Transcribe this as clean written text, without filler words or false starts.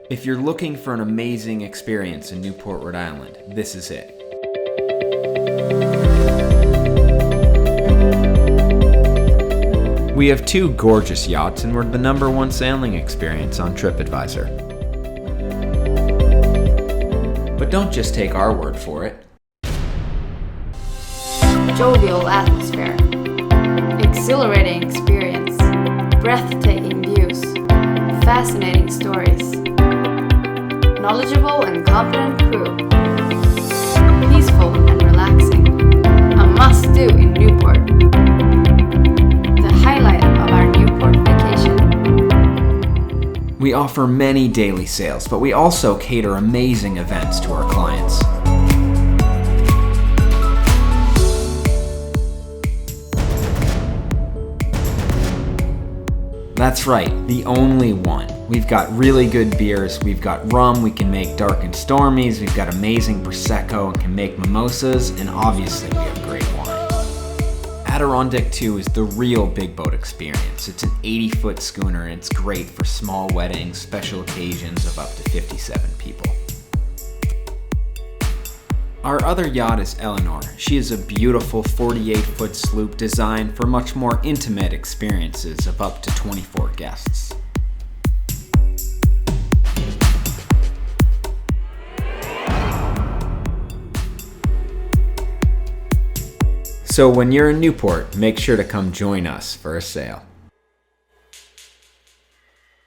If you're looking for an amazing experience in Newport, Rhode Island, this is it. We have 2 gorgeous yachts and we're the #1 sailing experience on TripAdvisor. But don't just take our word for it. Jovial atmosphere, exhilarating experience, breathtaking views, fascinating stories, knowledgeable and competent crew, peaceful and relaxing, a must-do in Newport. The highlight of our Newport vacation. We offer many daily sales, but we also cater amazing events to our clients. That's right, the only one. We've got really good beers, we've got rum, we can make dark and stormies, we've got amazing Prosecco and can make mimosas, and obviously we have great wine. Adirondack 2 is the real big boat experience. It's an 80-foot schooner and it's great for small weddings, special occasions of up to 57 people. Our other yacht is Eleanor. She is a beautiful 48-foot sloop designed for much more intimate experiences of up to 24 guests. So when you're in Newport, make sure to come join us for a sail.